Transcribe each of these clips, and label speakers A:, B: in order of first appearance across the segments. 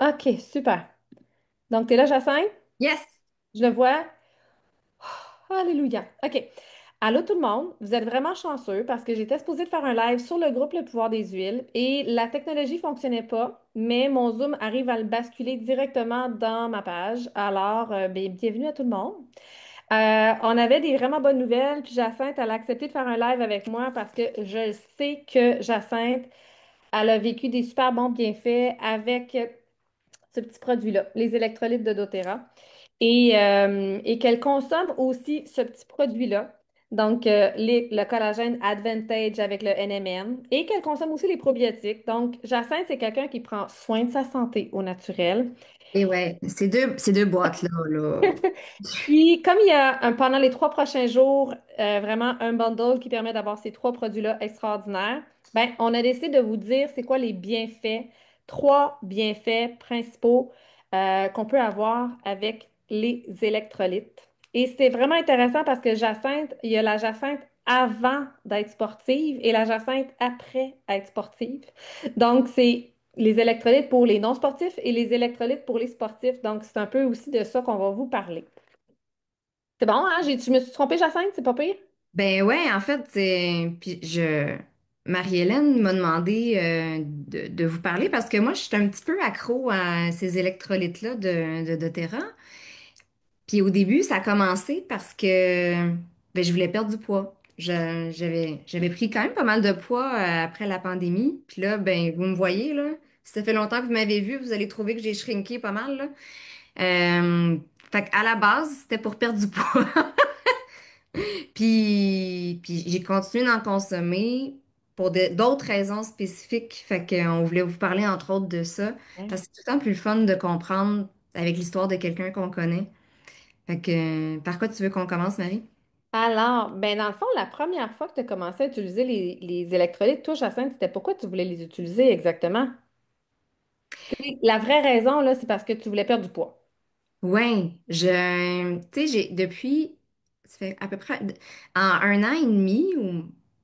A: OK, super. Donc, tu es là, Jacinthe?
B: Yes!
A: Je le vois. Alléluia. OK. Allô tout le monde. Vous êtes vraiment chanceux parce que j'étais supposée de faire un live sur le groupe Le pouvoir des huiles et la technologie fonctionnait pas, mais mon Zoom arrive à le basculer directement dans ma page. Alors, bienvenue à tout le monde. On avait des vraiment bonnes nouvelles, puis Jacinthe, elle a accepté de faire un live avec moi parce que je sais que Jacinthe, elle a vécu des super bons bienfaits avec ce petit produit-là, les électrolytes de doTERRA, et qu'elle consomme aussi ce petit produit-là, donc le collagène Advantage avec le NMN, et qu'elle consomme aussi les probiotiques. Donc, Jacinthe, c'est quelqu'un qui prend soin de sa santé au naturel.
B: Et ouais, ces deux boîtes-là, là.
A: Puis, comme il y a pendant les 3 prochains jours, vraiment un bundle qui permet d'avoir ces 3 produits-là extraordinaires, ben, on a décidé de vous dire c'est quoi les bienfaits, 3 bienfaits principaux qu'on peut avoir avec les électrolytes. Et c'est vraiment intéressant parce que Jacinthe, il y a la Jacinthe avant d'être sportive et la Jacinthe après être sportive. Donc, c'est les électrolytes pour les non-sportifs et les électrolytes pour les sportifs. Donc, c'est un peu aussi de ça qu'on va vous parler. C'est bon, hein? Je me suis trompée, Jacinthe, c'est pas pire?
B: Ben ouais, en fait, Marie-Hélène m'a demandé de vous parler parce que moi, je suis un petit peu accro à ces électrolytes-là de doTERRA. Puis au début, ça a commencé parce que ben, je voulais perdre du poids. J'avais pris quand même pas mal de poids après la pandémie. Puis là, ben, vous me voyez, là. Si ça fait longtemps que vous m'avez vu, vous allez trouver que j'ai shrinké pas mal, là. Euh, Fait qu'à la base, c'était pour perdre du poids. Puis j'ai continué d'en consommer pour d'autres raisons spécifiques. Fait qu'on voulait vous parler entre autres de ça.
A: Ouais.
B: Parce que c'est tout le temps plus le fun de comprendre avec l'histoire de quelqu'un qu'on connaît. Fait que, par quoi tu veux qu'on commence, Marie?
A: Alors, ben dans le fond, la première fois que tu as commencé à utiliser les électrolytes, toi, Jacinthe, c'était pourquoi tu voulais les utiliser exactement? La vraie raison, là, c'est parce que tu voulais perdre du poids.
B: Ouais, tu sais, ça fait à peu près, en 1 an et demi, où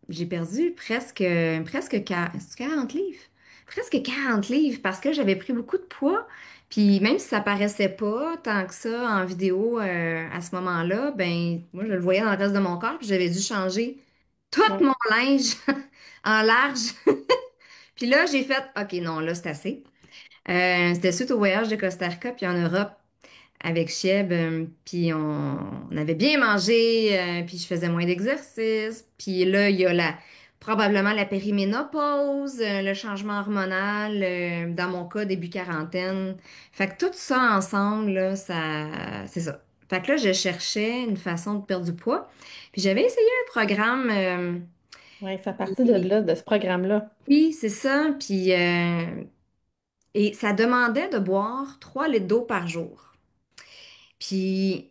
B: j'ai perdu presque 40 livres. Presque 40 livres parce que j'avais pris beaucoup de poids. Puis même si ça paraissait pas tant que ça en vidéo à ce moment-là, ben, moi, je le voyais dans le reste de mon corps, puis j'avais dû changer tout
A: Ouais.
B: mon linge en large. Puis là, j'ai fait, OK, non, là, c'est assez. C'était suite au voyage de Costa Rica, puis en Europe avec Cheb, puis on avait bien mangé, puis je faisais moins d'exercice. Puis là, il y a probablement la périménopause, le changement hormonal, dans mon cas, début quarantaine. Fait que tout ça ensemble, là, c'est ça. Fait que là, je cherchais une façon de perdre du poids. Puis j'avais essayé un programme,
A: Ouais, c'est à partir de là, de ce programme-là.
B: oui, c'est ça. Puis, et ça demandait de boire 3 litres d'eau par jour. Puis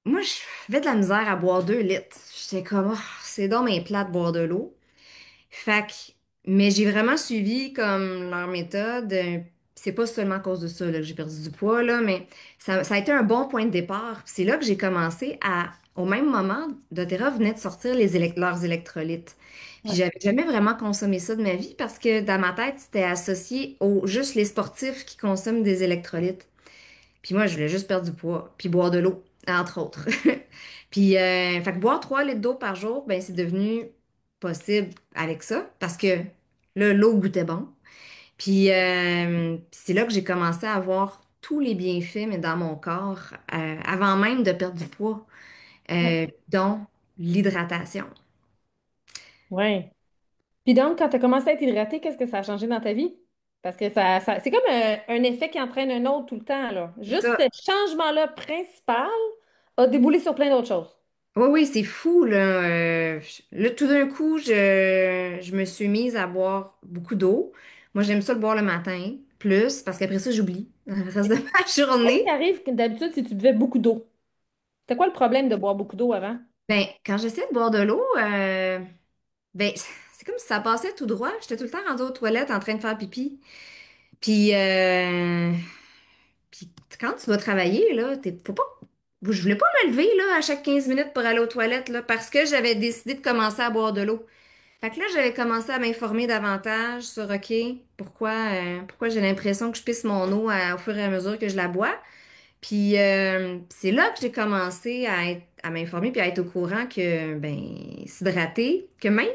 B: moi, je fais de la misère à boire 2 litres. J'étais comme, ah, c'est donc mes plats de boire de l'eau. Fait que, mais j'ai vraiment suivi comme leur méthode. C'est pas seulement à cause de ça là, que j'ai perdu du poids, là, mais ça a été un bon point de départ. Puis c'est là que j'ai commencé au même moment, doTERRA venait de sortir leurs électrolytes. Puis
A: Ouais.
B: j'avais jamais vraiment consommé ça de ma vie parce que dans ma tête, c'était associé aux juste les sportifs qui consomment des électrolytes. Puis moi, je voulais juste perdre du poids, puis boire de l'eau, entre autres. Puis, fait que boire 3 litres d'eau par jour, ben c'est devenu possible avec ça, parce que là, l'eau goûtait bon. Puis, c'est là que j'ai commencé à avoir tous les bienfaits, mais dans mon corps, avant même de perdre du poids,
A: Ouais.
B: dont l'hydratation.
A: Ouais. Puis donc, quand tu as commencé à être hydraté, qu'est-ce que ça a changé dans ta vie? Parce que c'est comme un effet qui entraîne un autre tout le temps, là.
B: C'est
A: Juste
B: ça.
A: ce changement-là principal a déboulé sur plein d'autres choses.
B: Oui, oui, c'est fou, là. Là, tout d'un coup, je me suis mise à boire beaucoup d'eau. Moi, j'aime ça le boire le matin, plus, parce qu'après ça, j'oublie le reste de ma
A: Qu'est-ce qui
B: journée.
A: arrive d'habitude si tu buvais beaucoup d'eau? C'était quoi le problème de boire beaucoup d'eau avant?
B: Ben, quand j'essaie de boire de l'eau, ben, c'est comme si ça passait tout droit. J'étais tout le temps rendue aux toilettes en train de faire pipi. Puis, puis quand tu vas travailler, là, faut pas, je voulais pas me lever, là, à chaque 15 minutes pour aller aux toilettes, là, parce que j'avais décidé de commencer à boire de l'eau. Fait que là, j'avais commencé à m'informer davantage sur, OK, pourquoi j'ai l'impression que je pisse mon eau au fur et à mesure que je la bois. Puis c'est là que j'ai commencé à m'informer puis à être au courant que, ben, s'hydrater, que même,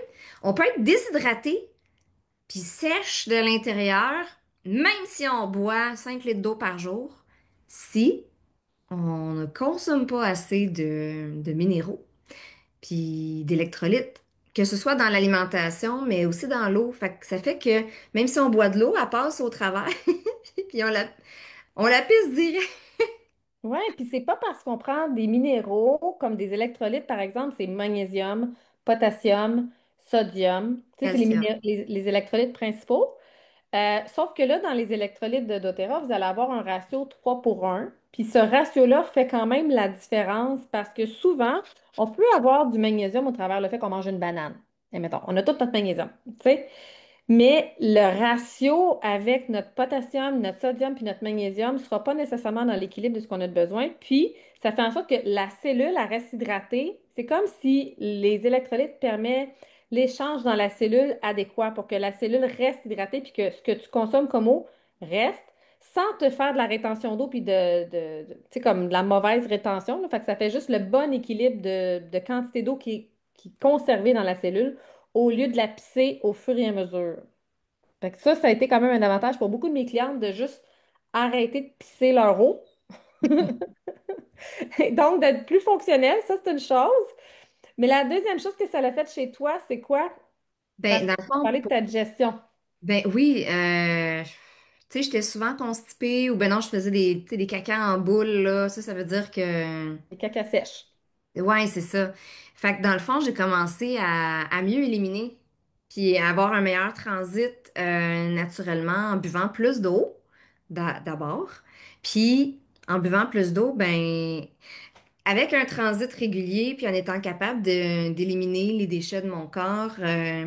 B: on peut être déshydraté puis sèche de l'intérieur, même si on boit 5 litres d'eau par jour, si on ne consomme pas assez de minéraux puis d'électrolytes, que ce soit dans l'alimentation, mais aussi dans l'eau. Fait que ça fait que même si on boit de l'eau, elle passe au travers, puis on la pisse direct.
A: Ouais, puis c'est pas parce qu'on prend des minéraux comme des électrolytes, par exemple, c'est magnésium, potassium, sodium. Tu sais, c'est
B: Calcium.
A: les électrolytes principaux. Sauf que là, dans les électrolytes de doTERRA, vous allez avoir un ratio 3 pour 1. Puis ce ratio-là fait quand même la différence parce que souvent, on peut avoir du magnésium au travers le fait qu'on mange une banane. Et mettons, on a tout notre magnésium. Tu sais? Mais le ratio avec notre potassium, notre sodium puis notre magnésium ne sera pas nécessairement dans l'équilibre de ce qu'on a de besoin. Puis, ça fait en sorte que la cellule, elle reste hydratée. C'est comme si les électrolytes permettent l'échange dans la cellule adéquat pour que la cellule reste hydratée puis que ce que tu consommes comme eau reste sans te faire de la rétention d'eau puis tu sais, comme de la mauvaise rétention, là. Fait que ça fait juste le bon équilibre de quantité d'eau qui est conservée dans la cellule au lieu de la pisser au fur et à mesure. Fait que ça a été quand même un avantage pour beaucoup de mes clientes de juste arrêter de pisser leur eau. Et donc, d'être plus fonctionnel, ça, c'est une chose. Mais la deuxième chose que ça l'a fait chez toi, c'est quoi? Parce
B: Ben,
A: que
B: dans
A: tu
B: le fond,
A: parlais de ta digestion.
B: ben oui, tu sais, j'étais souvent constipée ou ben non, je faisais tu sais, des cacas en boule, là. Ça veut dire que
A: Les caca sèches.
B: ouais, c'est ça. Fait que dans le fond, j'ai commencé à mieux éliminer, puis à avoir un meilleur transit naturellement en buvant plus d'eau d'abord. Puis en buvant plus d'eau, ben avec un transit régulier, puis en étant capable d'éliminer les déchets de mon corps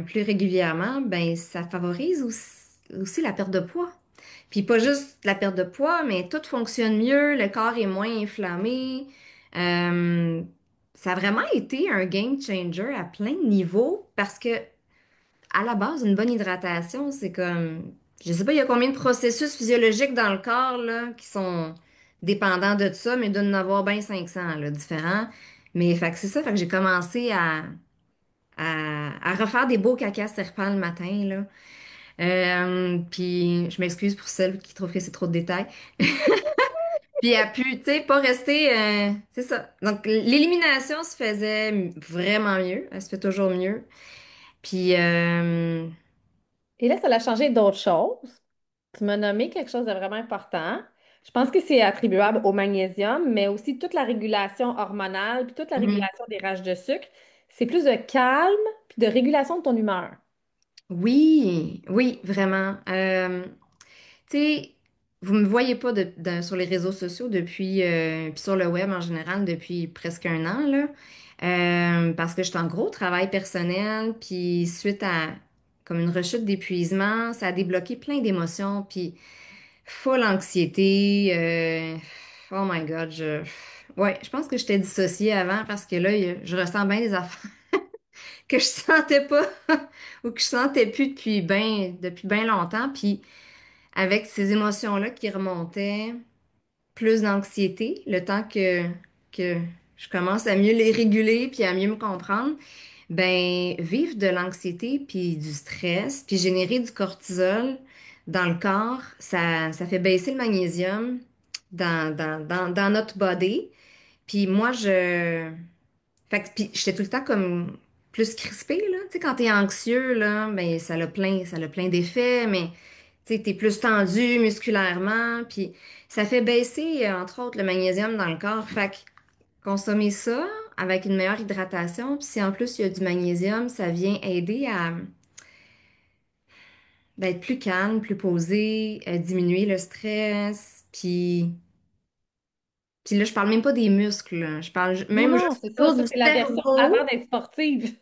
B: plus régulièrement, ben ça favorise aussi la perte de poids. Puis pas juste la perte de poids, mais tout fonctionne mieux, le corps est moins inflammé. Euh, Ça a vraiment été un game changer à plein de niveaux parce que à la base, une bonne hydratation, c'est comme, je sais pas, il y a combien de processus physiologiques dans le corps là, qui sont dépendants de ça, mais il doit en avoir bien 500 là, différents. Mais fait que c'est ça, fait que j'ai commencé à refaire des beaux cacas serpents le matin, là. Puis je m'excuse pour celles qui trouvent que c'est trop de détails. Puis elle a pu, tu sais, pas rester. C'est ça. Donc l'élimination se faisait vraiment mieux. Elle se fait toujours mieux. Puis
A: Et là, ça l'a changé d'autres choses. Tu m'as nommé quelque chose de vraiment important. Je pense que c'est attribuable au magnésium, mais aussi toute la régulation hormonale, puis toute la
B: mhm.
A: régulation des rages de sucre. C'est plus de calme, puis de régulation de ton humeur.
B: Oui, oui, vraiment. Tu sais, vous me voyez pas sur les réseaux sociaux depuis, puis sur le web en général depuis presque un an, là. Parce que je suis en gros travail personnel, puis suite à comme une rechute d'épuisement, ça a débloqué plein d'émotions, puis full anxiété. Oh my God, ouais, je pense que j'étais dissociée avant parce que là, je ressens bien des affaires que je sentais pas ou que je sentais plus depuis bien longtemps, puis avec ces émotions-là qui remontaient, plus d'anxiété, le temps que je commence à mieux les réguler puis à mieux me comprendre, ben vivre de l'anxiété puis du stress puis générer du cortisol dans le corps, ça fait baisser le magnésium dans notre body. Puis moi, fait que, puis j'étais tout le temps comme plus crispée, là. Tu sais, quand t'es anxieux, là, ben ça a plein d'effets, mais tu sais, t'es plus tendu musculairement, puis ça fait baisser, entre autres, le magnésium dans le corps. Fait que consommer ça avec une meilleure hydratation, puis si en plus il y a du magnésium, ça vient aider à d'être plus calme, plus posé, diminuer le stress, puis là, je parle même pas des muscles, là. Je parle
A: Non,
B: même
A: non,
B: juste
A: c'est
B: au
A: ça.
B: niveau
A: Ça,
B: du
A: c'est la version avant
B: cerveau.
A: d'être sportive.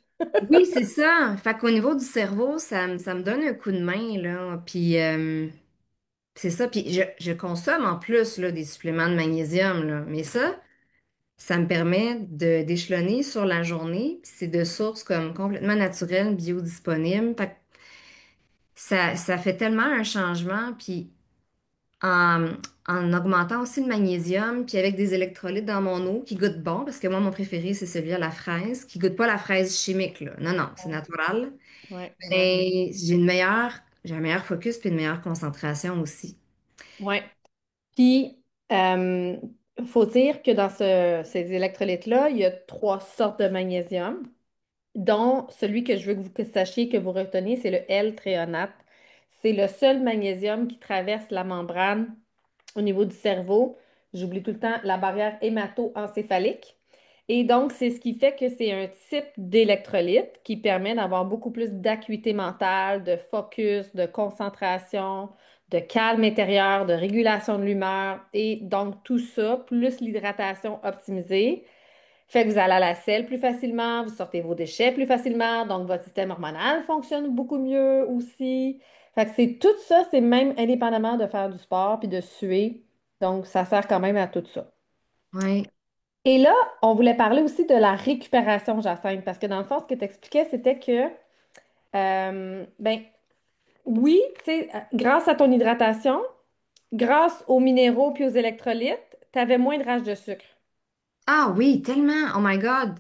B: Oui, c'est ça. Fait qu'au niveau du cerveau, ça me donne un coup de main, là. Puis c'est ça. Puis je consomme en plus là, des suppléments de magnésium, là. Mais ça, Ça me permet de d'échelonner sur la journée. Puis c'est de sources comme complètement naturelles, biodisponibles. Fait que ça fait tellement un changement. Puis en, en augmentant aussi le magnésium, puis avec des électrolytes dans mon eau qui goûtent bon, parce que moi, mon préféré, c'est celui à la fraise, qui goûte pas la fraise chimique, là. Non, non, c'est naturel.
A: Ouais, ouais,
B: Mais j'ai un meilleur focus puis une meilleure concentration aussi.
A: ouais. Puis, il faut dire que dans ces électrolytes-là, il y a trois sortes de magnésium, dont celui que je veux que vous sachiez que vous retenez, c'est le L-thréonate. C'est le seul magnésium qui traverse la membrane au niveau du cerveau. J'oublie tout le temps la barrière hémato-encéphalique. Et donc, c'est ce qui fait que c'est un type d'électrolyte qui permet d'avoir beaucoup plus d'acuité mentale, de focus, de concentration, de calme intérieur, de régulation de l'humeur. Et donc, tout ça, plus l'hydratation optimisée, fait que vous allez à la selle plus facilement, vous sortez vos déchets plus facilement, donc votre système hormonal fonctionne beaucoup mieux aussi. Fait que c'est tout ça, c'est même indépendamment de faire du sport puis de suer. Donc, ça sert quand même à tout ça.
B: Oui.
A: Et là, on voulait parler aussi de la récupération, Jacinthe, parce que dans le fond, ce que tu expliquais, c'était que, ben, oui, tu sais, grâce à ton hydratation, grâce aux minéraux puis aux électrolytes, tu avais moins de rage de sucre.
B: Ah oui, tellement. Oh my God.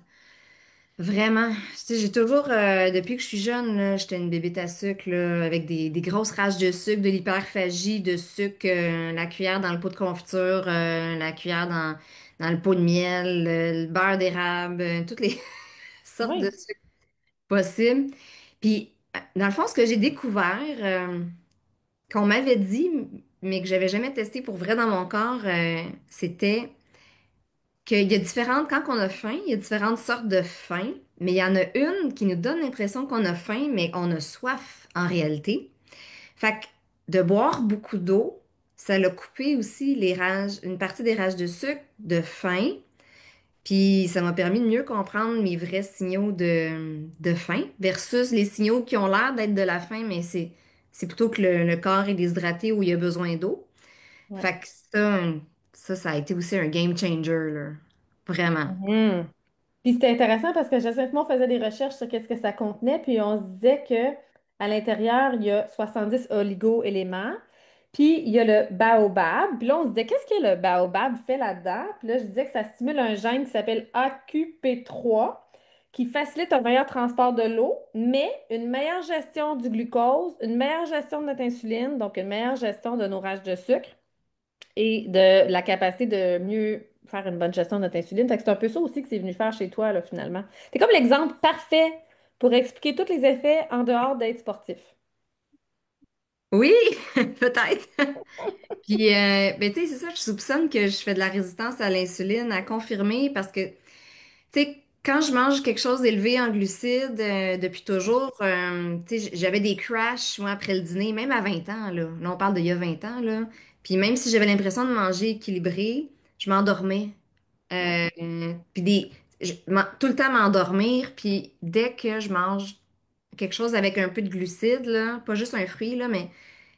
B: Vraiment. Tu sais, j'ai toujours, depuis que je suis jeune, là, j'étais une bébête à sucre, là, avec des grosses rages de sucre, de l'hyperphagie, de sucre, la cuillère dans le pot de confiture, la cuillère dans le pot de miel, le beurre d'érable, toutes les sortes de
A: Oui.
B: sucre possibles. Puis, dans le fond, ce que j'ai découvert, qu'on m'avait dit, mais que j'avais jamais testé pour vrai dans mon corps, c'était qu'il y a différentes, quand on a faim, il y a différentes sortes de faim, mais il y en a une qui nous donne l'impression qu'on a faim, mais on a soif en réalité. Fait que de boire beaucoup d'eau, ça l'a coupé aussi les rages, une partie des rages de sucre, de faim, puis ça m'a permis de mieux comprendre mes vrais signaux de faim versus les signaux qui ont l'air d'être de la faim, mais c'est plutôt que le corps est déshydraté ou il a besoin d'eau.
A: Ouais.
B: Fait que ça a été aussi un game changer, là. Vraiment.
A: Mhm. Puis c'était intéressant parce que Jacinthe Mon faisait des recherches sur qu'est-ce que ça contenait, puis on se disait que à l'intérieur, il y a 70 oligo-éléments, puis il y a le baobab. Puis là, on se disait, qu'est-ce que le baobab fait là-dedans? Puis là, je disais que ça stimule un gène qui s'appelle AQP3, qui facilite un meilleur transport de l'eau, mais une meilleure gestion du glucose, une meilleure gestion de notre insuline, donc une meilleure gestion de nos rages de sucre et de la capacité de mieux faire une bonne gestion de notre insuline. Fait que c'est un peu ça aussi que c'est venu faire chez toi, là, finalement. C'est comme l'exemple parfait pour expliquer tous les effets en dehors d'être sportif.
B: Oui, peut-être. Puis, ben, tu sais, c'est ça, je soupçonne que je fais de la résistance à l'insuline à confirmer parce que, tu sais, quand je mange quelque chose d'élevé en glucides depuis toujours, tu sais, j'avais des crashs, moi, après le dîner, même à 20 ans, là. Là, on parle d'il y a 20 ans, là. Puis même si j'avais l'impression de manger équilibré, je m'endormais.
A: Ouais.
B: Puis tout le temps m'endormir, puis dès que je mange quelque chose avec un peu de glucides, là, pas juste un fruit, là, mais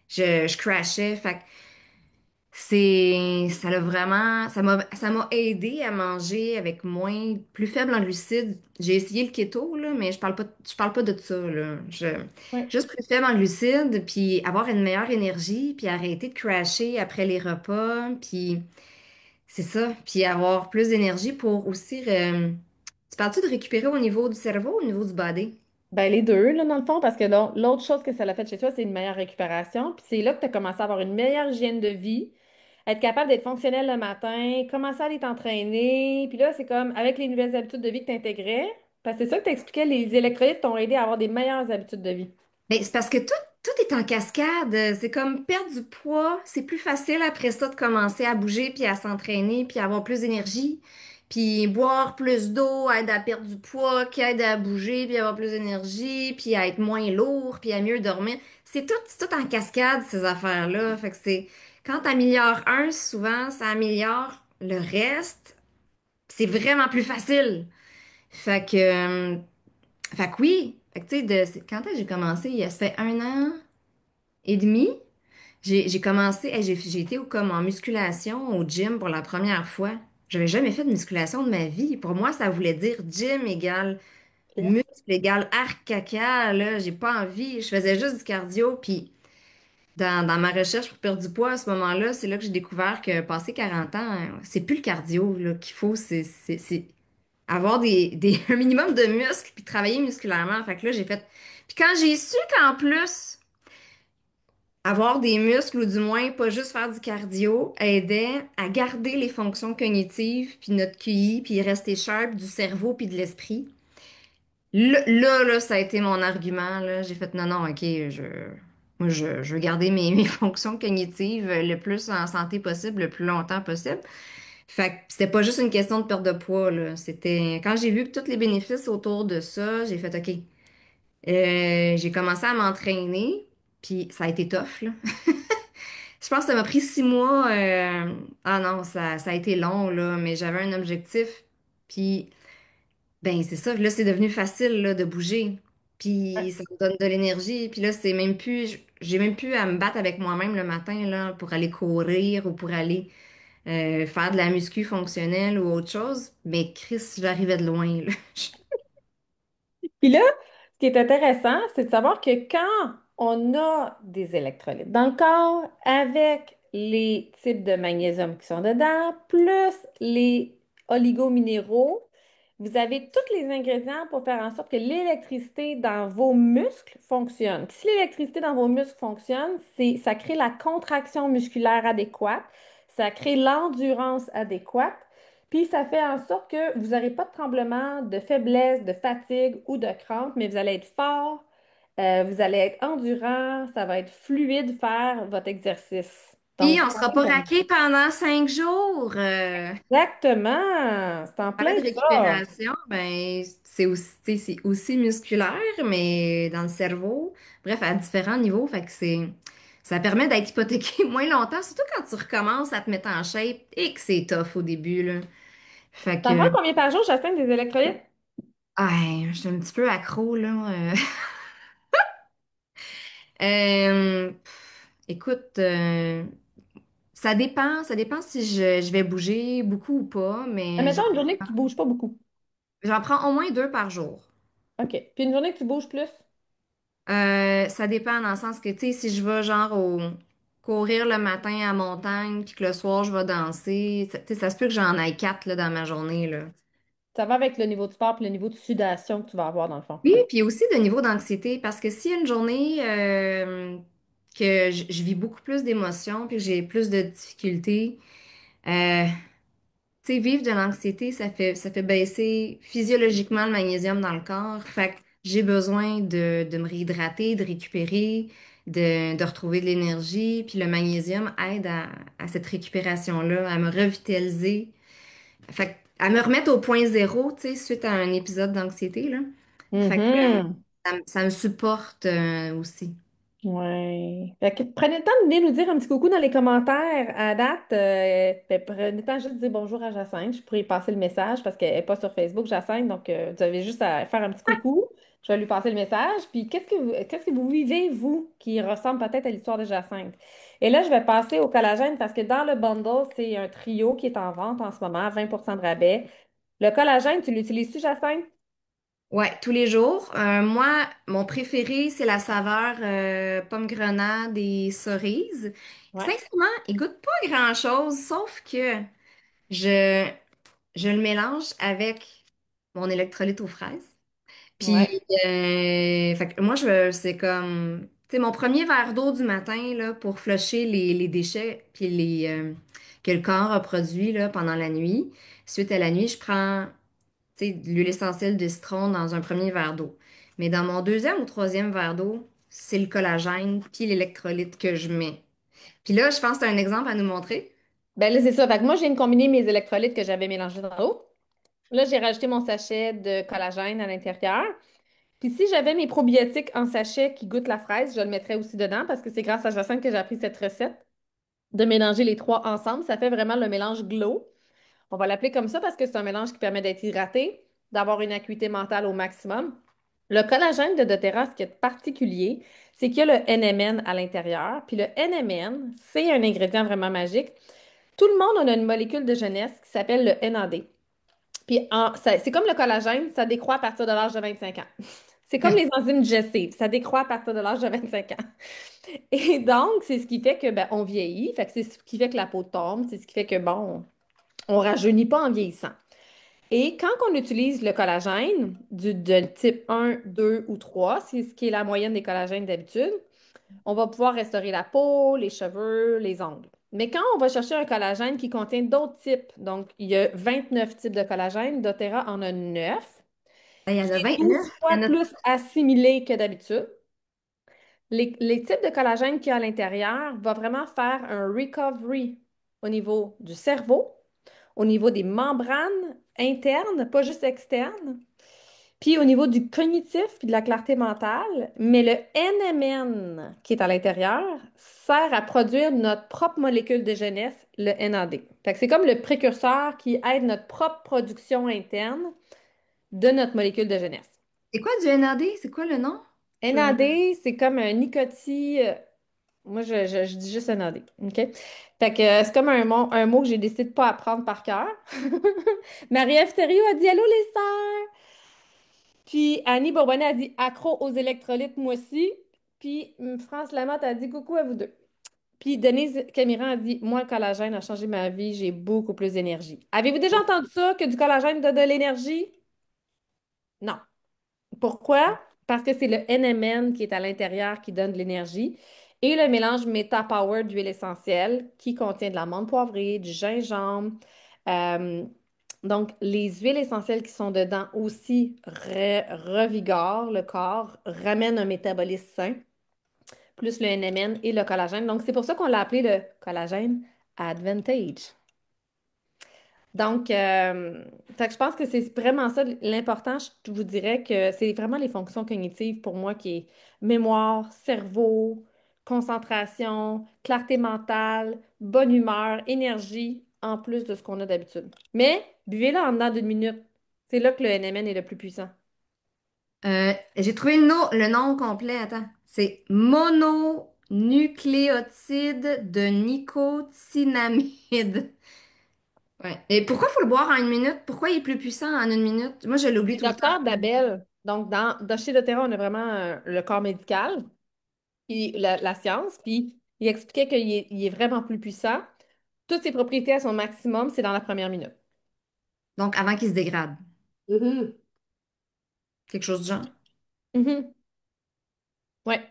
B: je crashais. Fait que ça l'a vraiment, ça m'a aidé à manger avec moins, plus faible en glucides. J'ai essayé le keto, là, mais je parle pas de ça, là.
A: Ouais.
B: Juste plus faible en glucides, puis avoir une meilleure énergie, puis arrêter de crasher après les repas, puis c'est ça, puis avoir plus d'énergie pour aussi, tu parles-tu de récupérer au niveau du cerveau ou au niveau du body?
A: Ben, les deux, là, dans le fond, parce que l'autre chose que ça l'a fait chez toi, c'est une meilleure récupération. Puis c'est là que tu as commencé à avoir une meilleure hygiène de vie, être capable d'être fonctionnel le matin, commencer à aller t'entraîner. Puis là, c'est comme avec les nouvelles habitudes de vie que tu intégrais, parce que c'est ça que tu expliquais, les électrolytes t'ont aidé à avoir des meilleures habitudes de vie.
B: Ben, c'est parce que tout est en cascade. C'est comme perdre du poids. C'est plus facile après ça de commencer à bouger, puis à s'entraîner, puis à avoir plus d'énergie. Puis boire plus d'eau aide à perdre du poids, qui aide à bouger, puis à avoir plus d'énergie, puis à être moins lourd, puis à mieux dormir. C'est tout en cascade, ces affaires-là. Fait que quand t'améliores un, souvent, ça améliore le reste. C'est vraiment plus facile. Fait que, fait que oui. Fait que, tu sais, quand est-ce que j'ai commencé? Ça fait 1 an et demi. J'ai commencé, hey, j'ai été comme en musculation au gym pour la première fois. J'avais jamais fait de musculation de ma vie. Pour moi, ça voulait dire gym égale
A: Yeah.
B: muscle égale arc caca. Là, j'ai pas envie. Je faisais juste du cardio. Puis dans ma recherche pour perdre du poids à ce moment-là, c'est là que j'ai découvert que passé 40 ans, c'est plus le cardio là, qu'il faut. C'est avoir un minimum de muscles puis travailler musculairement. Fait que là, j'ai fait. Puis quand j'ai su qu'en plus, avoir des muscles ou du moins pas juste faire du cardio aidait à garder les fonctions cognitives puis notre QI puis rester sharp du cerveau puis de l'esprit. Là, ça a été mon argument, là. J'ai fait non, non, ok, je veux garder mes fonctions cognitives le plus en santé possible, le plus longtemps possible. Fait que c'était pas juste une question de perte de poids, là. C'était, quand j'ai vu que tous les bénéfices autour de ça, j'ai fait ok. J'ai commencé à m'entraîner, puis ça a été tough, là. Je pense que ça m'a pris 6 mois. Ah non, ça a été long, là, mais j'avais un objectif. Puis ben, c'est ça. Là, c'est devenu facile là, de bouger. Puis ça me donne de l'énergie. Puis là, c'est même plus. J'ai même plus à me battre avec moi-même le matin là, pour aller courir ou pour aller faire de la muscu fonctionnelle ou autre chose. Mais Chris, j'arrivais de loin, là.
A: Puis là, ce qui est intéressant, c'est de savoir que quand on a des électrolytes dans le corps, avec les types de magnésium qui sont dedans, plus les oligominéraux, vous avez tous les ingrédients pour faire en sorte que l'électricité dans vos muscles fonctionne. Puis si l'électricité dans vos muscles fonctionne, ça crée la contraction musculaire adéquate, ça crée l'endurance adéquate. Puis ça fait en sorte que vous n'aurez pas de tremblement, de faiblesse, de fatigue ou de crampe, mais vous allez être fort, vous allez être endurant, ça va être fluide faire votre exercice.
B: Puis
A: Donc,
B: on sera pas raqué pendant 5 jours.
A: exactement, c'est en
B: Parlais
A: plein
B: de
A: ça.
B: récupération, ben c'est aussi, tu sais, c'est aussi musculaire, mais dans le cerveau. Bref, à différents niveaux. Fait que ça permet d'être hypothéqué moins longtemps, surtout quand tu recommences à te mettre en shape et que c'est tough au début, là. Fait
A: Ça prend
B: que,
A: combien par jour, Jasmin, des électrolytes?
B: je suis un petit peu accro, là. Écoute, ça dépend si je vais bouger beaucoup ou pas, mais
A: Admettons une journée que tu bouges pas beaucoup.
B: j'en prends au moins 2 par jour.
A: OK. Puis une journée que tu bouges plus.
B: Ça dépend dans le sens que, tu sais, si je vais genre courir le matin à montagne, puis que le soir je vais danser, tu sais, ça se peut que j'en aille 4 là, dans ma journée, là.
A: Ça va avec le niveau de sport et le niveau de sudation que tu vas avoir dans le fond.
B: Oui, puis aussi de niveau d'anxiété, parce que s'il y a une journée que je vis beaucoup plus d'émotions, puis que j'ai plus de difficultés, euh, tu sais, vivre de l'anxiété, ça fait baisser physiologiquement le magnésium dans le corps. Fait que j'ai besoin de me réhydrater, de récupérer, de retrouver de l'énergie. Puis le magnésium aide à cette récupération-là, à me revitaliser. Fait que, à me remettre au point zéro, tu sais, suite à un épisode d'anxiété, là. Fait que
A: Mhm.
B: ça me supporte aussi.
A: Ouais. Fait que prenez le temps de venir nous dire un petit coucou dans les commentaires à date. Ben, prenez le temps juste de dire bonjour à Jacinthe. Je pourrais y passer le message parce qu'elle n'est pas sur Facebook, Jacinthe. Donc, vous avez juste à faire un petit coucou. Je vais lui passer le message. Puis, qu'est-ce que vous vivez, vous, qui ressemble peut-être à l'histoire de Jacinthe? Et là, je vais passer au collagène parce que dans le bundle, c'est un trio qui est en vente en ce moment, 20% de rabais. Le collagène, tu l'utilises-tu, Jacinthe?
B: Ouais, tous les jours. Moi, mon préféré, c'est la saveur pomme grenade et cerise.
A: Ouais.
B: Sincèrement, il goûte pas grand-chose, sauf que je, je le mélange avec mon électrolyte aux fraises. Puis,
A: Ouais.
B: fait que moi, c'est comme, tu sais, mon premier verre d'eau du matin, là, pour flusher les déchets, puis que le corps a produit, là, pendant la nuit. Suite à la nuit, je prends tu sais, de l'huile essentielle de citron dans un premier verre d'eau. Mais dans mon deuxième ou troisième verre d'eau, c'est le collagène puis l'électrolyte que je mets. Puis là, je pense que tu as un exemple à nous montrer.
A: Ben là, c'est ça. Fait que moi, je viens de combiner mes électrolytes que j'avais mélangés dans l'eau. Là, j'ai rajouté mon sachet de collagène à l'intérieur. Puis si j'avais mes probiotiques en sachet qui goûtent la fraise, je le mettrais aussi dedans parce que c'est grâce à Jacinthe que j'ai appris cette recette de mélanger les trois ensemble. Ça fait vraiment le mélange glow. On va l'appeler comme ça parce que c'est un mélange qui permet d'être hydraté, d'avoir une acuité mentale au maximum. Le collagène de doTERRA, ce qui est particulier, c'est qu'il y a le NMN à l'intérieur. Puis le NMN, c'est un ingrédient vraiment magique. Tout le monde, on a une molécule de jeunesse qui s'appelle le NAD. Puis c'est comme le collagène, ça décroît à partir de l'âge de 25 ans. C'est comme les enzymes digestives, ça décroît à partir de l'âge de 25 ans. Et donc, c'est ce qui fait que ben, on vieillit, fait que c'est ce qui fait que la peau tombe, c'est ce qui fait que bon, on rajeunit pas en vieillissant. Et quand on utilise le collagène de type 1, 2 ou 3, c'est ce qui est la moyenne des collagènes d'habitude, on va pouvoir restaurer la peau, les cheveux, les ongles. Mais quand on va chercher un collagène qui contient d'autres types, donc il y a 29 types de collagène, doTERRA en a 9,
B: Ben, il y en
A: qui
B: a
A: est 12
B: 29. Il
A: fois
B: y en a...
A: plus assimilé que d'habitude. Les types de collagène qu'il y a à l'intérieur vont vraiment faire un recovery au niveau du cerveau, au niveau des membranes internes, pas juste externes, puis au niveau du cognitif puis de la clarté mentale. Mais le NMN qui est à l'intérieur sert à produire notre propre molécule de jeunesse, le NAD. Fait que c'est comme le précurseur qui aide notre propre production interne de notre molécule de jeunesse.
B: C'est quoi du NAD? C'est quoi le nom? Je...
A: NAD, c'est comme un nicotine. Moi, je dis juste NAD. OK? Fait que c'est comme un mot que j'ai décidé de pas apprendre par cœur. Marie-Ève Thériault a dit Allô les sœurs! Puis Annie Bourbonnais a dit accro aux électrolytes, moi aussi. Puis France Lamotte a dit coucou à vous deux. Puis Denise Camiran a dit moi, le collagène a changé ma vie, j'ai beaucoup plus d'énergie. Avez-vous déjà entendu ça, que du collagène donne de l'énergie? Non. Pourquoi? Parce que c'est le NMN qui est à l'intérieur qui donne de l'énergie et le mélange Meta Power d'huile essentielle qui contient de l'amande poivrée, du gingembre. Euh, donc, les huiles essentielles qui sont dedans aussi revigorent le corps, ramènent un métabolisme sain, plus le NMN et le collagène. Donc, c'est pour ça qu'on l'a appelé le collagène Advantage. Donc, fait que je pense que c'est vraiment ça l'important. Je vous dirais que c'est vraiment les fonctions cognitives pour moi qui est mémoire, cerveau, concentration, clarté mentale, bonne humeur, énergie, en plus de ce qu'on a d'habitude. Mais buvez-le en dedans d'une minute. C'est là que le NMN est le plus puissant.
B: J'ai trouvé le nom complet. Attends. C'est mononucléotide de nicotinamide. Ouais. Et pourquoi faut le boire en une minute? Pourquoi il est plus puissant en une minute? Moi, je l'oublie
A: C'est
B: tout le temps.
A: Docteur Dabel. Donc, dans chez doTERRA, on a vraiment le corps médical, puis la science, puis il expliquait il est vraiment plus puissant. Toutes ses propriétés à son maximum, c'est dans la première minute.
B: Donc, avant qu'il se dégrade.
A: Mhm.
B: Quelque chose du genre.
A: Mhm. Ouais.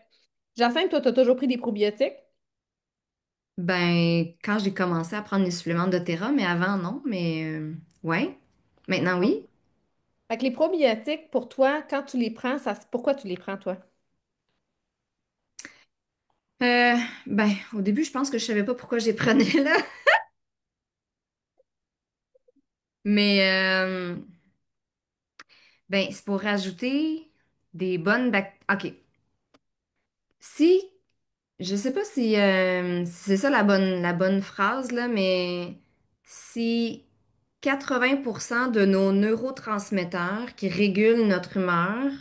A: Jacinthe, toi, tu as toujours pris des probiotiques.
B: Ben, quand j'ai commencé à prendre les suppléments de Terra, mais avant, non. Mais, ouais. Maintenant,
A: Donc,
B: oui.
A: fait que les probiotiques, pour toi, quand tu les prends, pourquoi tu les prends, toi?
B: Euh, ben, au début, je pense que je savais pas pourquoi je les prenais là. Mais, ben, c'est pour rajouter des bonnes bactéries. OK. Si, je sais pas si c'est ça la bonne phrase, là, mais si 80% de nos neurotransmetteurs qui régulent notre humeur,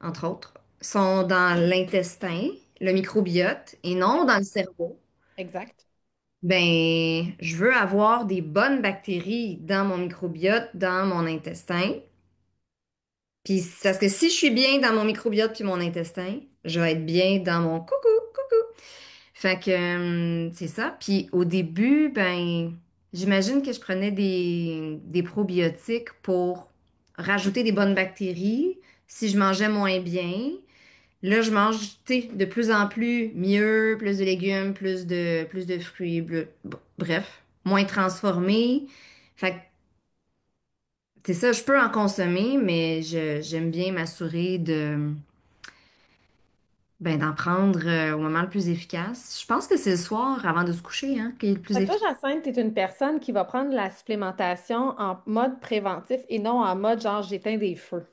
B: entre autres, sont dans l'intestin, le microbiote, et non
A: Ouais.
B: dans le cerveau,
A: Exact.
B: ben, je veux avoir des bonnes bactéries dans mon microbiote, dans mon intestin. Puis, c'est parce que si je suis bien dans mon microbiote puis mon intestin, je vais être bien dans mon coucou. Fait que c'est ça. Puis au début, ben, j'imagine que je prenais des probiotiques pour rajouter des bonnes bactéries si je mangeais moins bien. Là, je mange, tu sais, de plus en plus mieux, plus de légumes, plus de fruits, bref, moins transformés. Fait que c'est ça, je peux en consommer, mais j'aime bien m'assurer d'en prendre au moment le plus efficace. Je pense que c'est le soir avant de se coucher, hein, qui est le plus
A: Fait que toi,
B: efficace.
A: Jacinthe, tu es une personne qui va prendre la supplémentation en mode préventif et non en mode genre j'éteins des feux.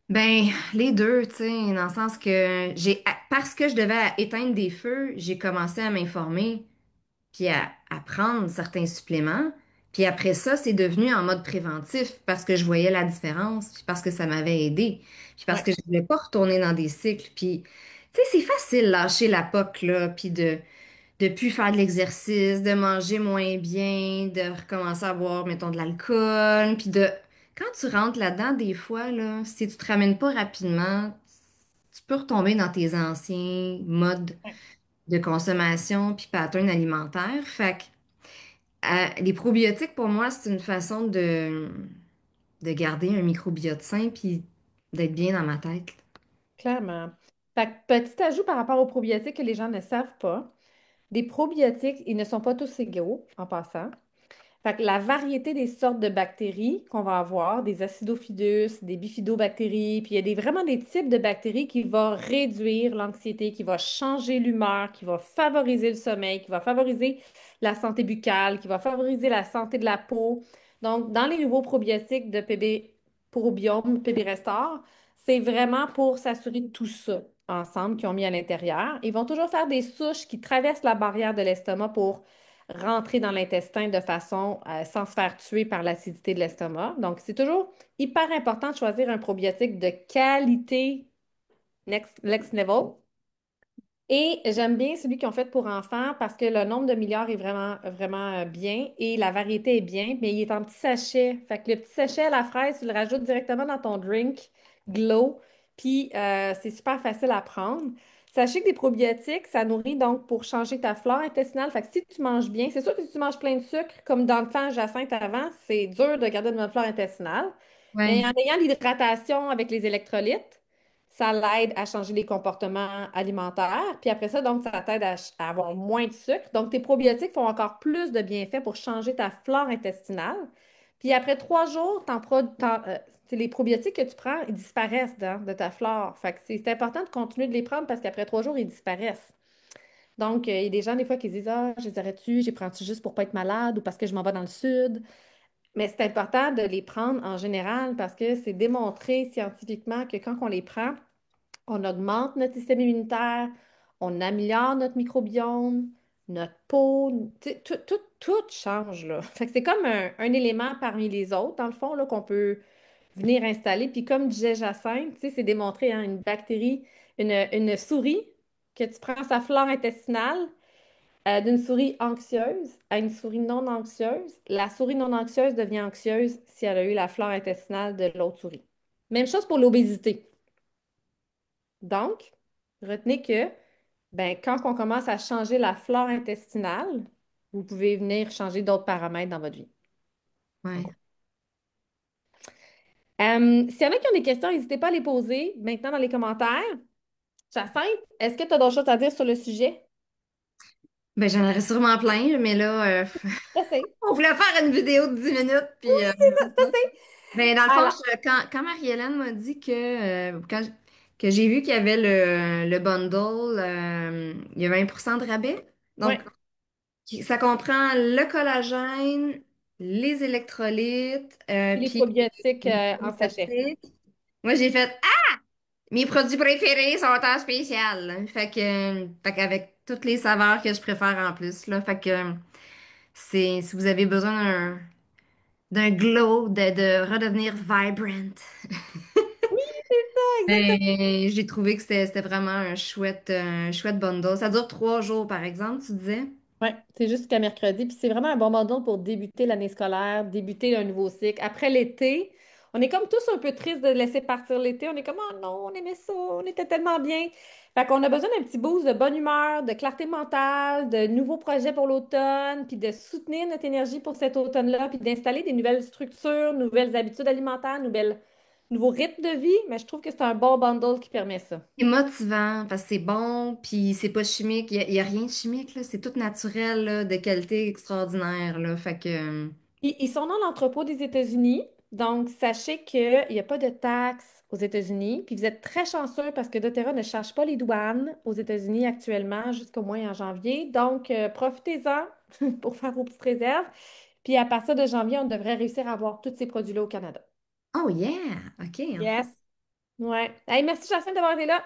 B: Ben, les deux, tu sais, dans le sens que parce que je devais éteindre des feux, j'ai commencé à m'informer, puis à prendre certains suppléments. Puis après ça, c'est devenu en mode préventif parce que je voyais la différence, puis parce que ça m'avait aidé, puis parce
A: Ouais.
B: que je voulais pas retourner dans des cycles. Puis, tu sais, c'est facile lâcher la POC, là, puis de plus faire de l'exercice, de manger moins bien, de recommencer à boire, mettons, de l'alcool, puis de... Quand tu rentres là-dedans, des fois, là, si tu te ramènes pas rapidement, tu peux retomber dans tes anciens modes
A: Ouais.
B: de consommation puis patterns alimentaires. Fait que les probiotiques, pour moi, c'est une façon de garder un microbiote sain puis d'être bien dans ma tête.
A: Clairement. Fait que petit ajout par rapport aux probiotiques que les gens ne savent pas. Des probiotiques, ils ne sont pas tous égaux en passant. Fait que la variété des sortes de bactéries qu'on va avoir, des acidofidus, des bifidobactéries, puis il y a vraiment des types de bactéries qui vont réduire l'anxiété, qui vont changer l'humeur, qui vont favoriser le sommeil, qui vont favoriser la santé buccale, qui vont favoriser la santé de la peau. Donc, dans les nouveaux probiotiques de PB Probiome, PB Restore, c'est vraiment pour s'assurer de tout ça ensemble qu'ils ont mis à l'intérieur. Ils vont toujours faire des souches qui traversent la barrière de l'estomac pour rentrer dans l'intestin de façon sans se faire tuer par l'acidité de l'estomac. Donc, c'est toujours hyper important de choisir un probiotique de qualité next level. Et j'aime bien celui qu'ils ont fait pour enfants parce que le nombre de milliards est vraiment bien et la variété est bien, mais il est en petit sachet. Fait que le petit sachet à la fraise, tu le rajoutes directement dans ton drink Glow, puis c'est super facile à prendre. Sachez que des probiotiques, ça nourrit donc pour changer ta flore intestinale. Fait que si tu manges bien, c'est sûr que si tu manges plein de sucre, comme dans le temps Jacinthe avant, c'est dur de garder une bonne flore intestinale. Mais en
B: Ouais,
A: ayant l'hydratation avec les électrolytes, ça l'aide à changer les comportements alimentaires. Puis après ça, donc, ça t'aide à avoir moins de sucre. Donc, tes probiotiques font encore plus de bienfaits pour changer ta flore intestinale. Puis après 3 jours, les probiotiques que tu prends, ils disparaissent de ta flore. Fait que c'est important de continuer de les prendre parce qu'après 3 jours, ils disparaissent. Donc, il y a des gens, des fois, qui disent, ah, je les arrête-tu, je les prends-tu juste pour pas être malade ou parce que je m'en vais dans le sud. Mais c'est important de les prendre en général parce que c'est démontré scientifiquement que quand on les prend, on augmente notre système immunitaire, on améliore notre microbiome, notre peau, tu sais, tout change, là. Fait que c'est comme un élément parmi les autres, dans le fond, là, qu'on peut venir installer. Puis comme disait Jacinthe, tu sais, c'est démontré, hein, une bactérie, une souris, que tu prends sa flore intestinale, d'une souris anxieuse à une souris non anxieuse, la souris non anxieuse devient anxieuse si elle a eu la flore intestinale de l'autre souris. Même chose pour l'obésité. Donc, retenez que quand on commence à changer la flore intestinale, vous pouvez venir changer d'autres paramètres dans votre vie. En
B: ouais.
A: gros. S'il y en a qui ont des questions, n'hésitez pas à les poser maintenant dans les commentaires. Jacinthe, est-ce que tu as d'autres choses à dire sur le sujet?
B: Ben, j'en aurais sûrement plein, mais là,
A: Essaye.
B: on voulait faire une vidéo de 10 minutes, puis c'est ça.
A: Essaye.
B: Ben, dans le fond,
A: Alors,
B: quand Marie-Hélène m'a dit que j'ai vu qu'il y avait le bundle, il y a 20% de rabais. Donc,
A: ouais.
B: ça comprend le collagène, les électrolytes,
A: Puis les
B: puis
A: probiotiques
B: les
A: en sachet.
B: probiotiques. Moi, j'ai fait mes produits préférés sont en spécial. Fait qu'avec toutes les saveurs que je préfère en plus, là. Fait que si vous avez besoin d'un glow, de redevenir vibrant,
A: Oui, c'est ça, exactement.
B: ben, j'ai trouvé que c'était vraiment un chouette bundle. Ça dure 3 jours, par exemple, tu disais?
A: Ouais, c'est jusqu'à mercredi. Puis c'est vraiment un bon moment pour débuter l'année scolaire, débuter un nouveau cycle. Après l'été, on est comme tous un peu tristes de laisser partir l'été. On est comme, oh non, on aimait ça, on était tellement bien. Fait qu'on a besoin d'un petit boost de bonne humeur, de clarté mentale, de nouveaux projets pour l'automne, puis de soutenir notre énergie pour cet automne-là, puis d'installer des nouvelles structures, nouvelles habitudes alimentaires, nouveaux rythmes de vie. Mais je trouve que c'est un bon bundle qui permet ça.
B: C'est motivant parce que c'est bon, puis c'est pas chimique. Il y a rien de chimique, là. C'est tout naturel, là, de qualité extraordinaire, là. Fait que...
A: Ils sont dans l'entrepôt des États-Unis. Donc, sachez qu'il n'y a pas de taxes aux États-Unis. Puis vous êtes très chanceux parce que doTERRA ne charge pas les douanes aux États-Unis actuellement, jusqu'au moins en janvier. Donc, profitez-en pour faire vos petites réserves. Puis à partir de janvier, on devrait réussir à avoir tous ces produits-là au Canada.
B: Oh yeah! OK, enfin.
A: Yes. Ouais. Hey, merci, Jacinthe, d'avoir été là.